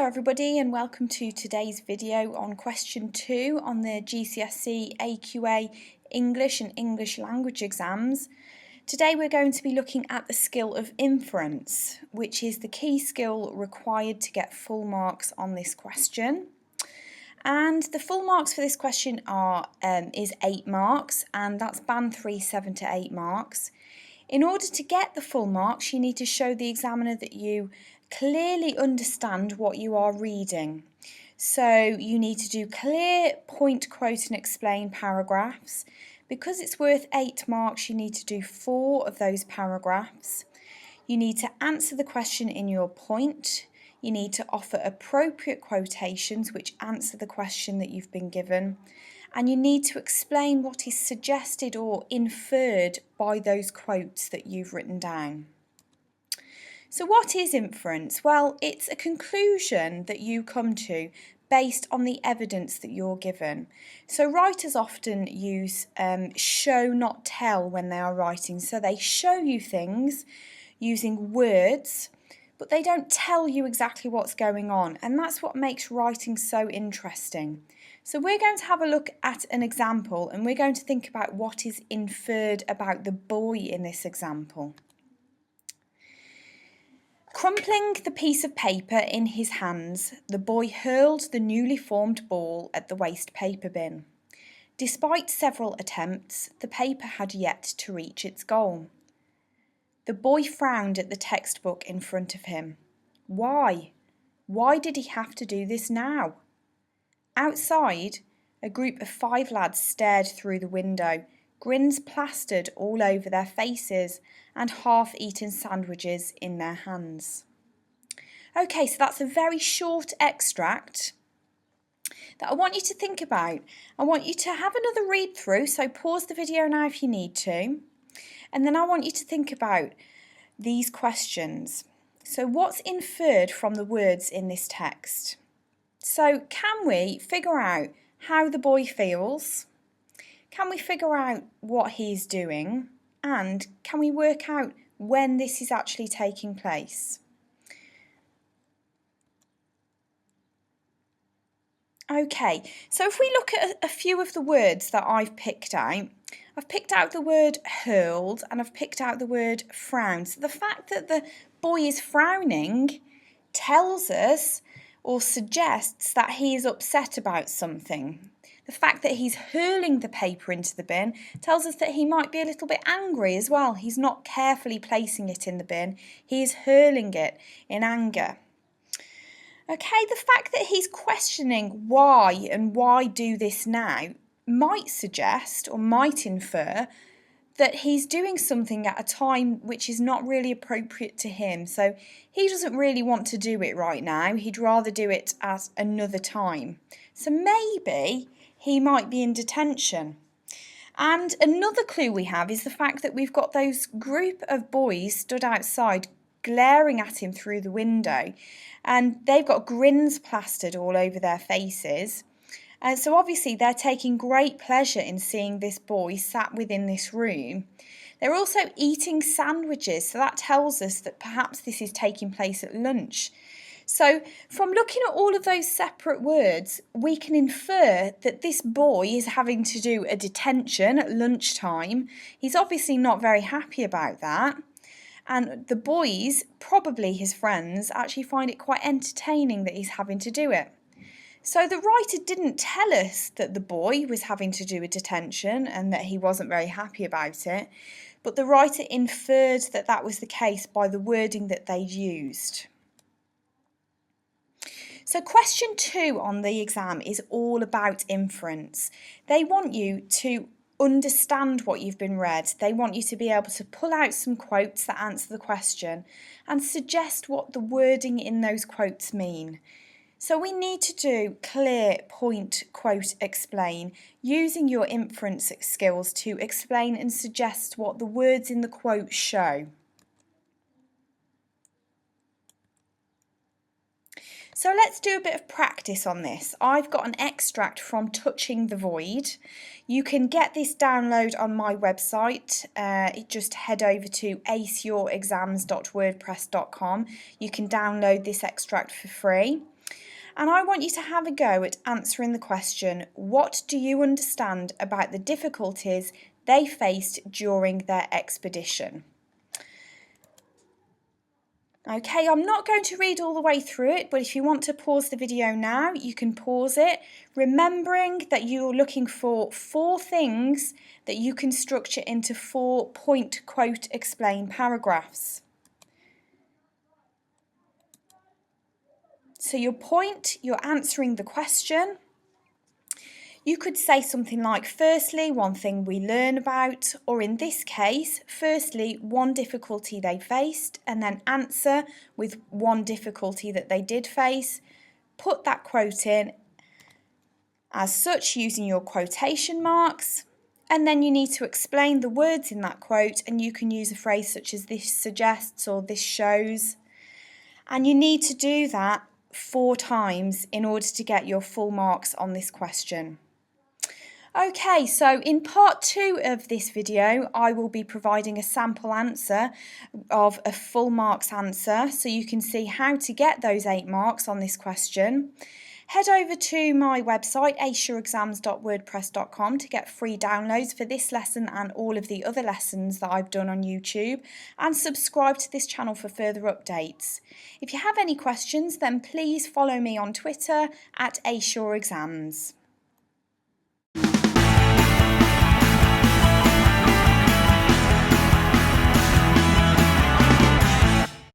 Hello everybody and welcome to today's video on question 2 on the GCSE AQA English and English language exams. Today we're going to be looking at the skill of inference, which is the key skill required to get full marks on this question. And the full marks for this question is 8 marks, and that's band 3, 7 to 8 marks. In order to get the full marks, you need to show the examiner that you clearly understand what you are reading. So you need to do clear point, quote and explain paragraphs. Because it's worth 8 marks, you need to do 4 of those paragraphs. You need to answer the question in your point. You need to offer appropriate quotations which answer the question that you've been given. And you need to explain what is suggested or inferred by those quotes that you've written down. So what is inference? Well, it's a conclusion that you come to based on the evidence that you're given. So writers often use show not tell when they are writing. So they show you things using words, but they don't tell you exactly what's going on. And that's what makes writing so interesting. So we're going to have a look at an example and we're going to think about what is inferred about the boy in this example. Crumpling the piece of paper in his hands, the boy hurled the newly formed ball at the waste paper bin. Despite several attempts, the paper had yet to reach its goal. The boy frowned at the textbook in front of him. Why? Why did he have to do this now? Outside, a group of 5 lads stared through the window, grins plastered all over their faces and half-eaten sandwiches in their hands. Okay, so that's a very short extract that I want you to think about. I want you to have another read through, so pause the video now if you need to. And then I want you to think about these questions. So what's inferred from the words in this text? So can we figure out how the boy feels? Can we figure out what he's doing? And can we work out when this is actually taking place? Okay, so if we look at a few of the words that I've picked out the word hurled and I've picked out the word frown. So the fact that the boy is frowning tells us or suggests that he is upset about something. The fact that he's hurling the paper into the bin tells us that he might be a little bit angry as well. He's not carefully placing it in the bin. He is hurling it in anger. Okay, the fact that he's questioning why and why do this now might suggest or might infer that he's doing something at a time which is not really appropriate to him. So he doesn't really want to do it right now. He'd rather do it at another time. So maybe he might be in detention. And another clue we have is the fact that we've got those group of boys stood outside glaring at him through the window, and they've got grins plastered all over their faces. And so obviously they're taking great pleasure in seeing this boy sat within this room. They're also eating sandwiches, so that tells us that perhaps this is taking place at lunch. So from looking at all of those separate words, we can infer that this boy is having to do a detention at lunchtime. He's obviously not very happy about that. And the boys, probably his friends, actually find it quite entertaining that he's having to do it. So the writer didn't tell us that the boy was having to do a detention and that he wasn't very happy about it, but the writer inferred that that was the case by the wording that they'd used. So question 2 on the exam is all about inference. They want you to understand what you've been read. They want you to be able to pull out some quotes that answer the question and suggest what the wording in those quotes mean. So we need to do clear, point, quote, explain, using your inference skills to explain and suggest what the words in the quote show. So let's do a bit of practice on this. I've got an extract from Touching the Void. You can get this download on my website. Just head over to aceyourexams.wordpress.com. You can download this extract for free. and I want you to have a go at answering the question, what do you understand about the difficulties they faced during their expedition? Okay, I'm not going to read all the way through it, but if you want to pause the video now, you can pause it, remembering that you're looking for 4 things that you can structure into 4 point, quote, explain paragraphs. So your point, you're answering the question. You could say something like, firstly, one thing we learn about, or in this case, firstly, one difficulty they faced, and then answer with one difficulty that they did face. Put that quote in as such using your quotation marks, and then you need to explain the words in that quote, and you can use a phrase such as this suggests or this shows. And you need to do that 4 times in order to get your full marks on this question. Okay, so in part 2 of this video, I will be providing a sample answer of a full marks answer, so you can see how to get those 8 marks on this question. Head over to my website, asureexams.wordpress.com, to get free downloads for this lesson and all of the other lessons that I've done on YouTube, and subscribe to this channel for further updates. If you have any questions, then please follow me on Twitter at @asureexams.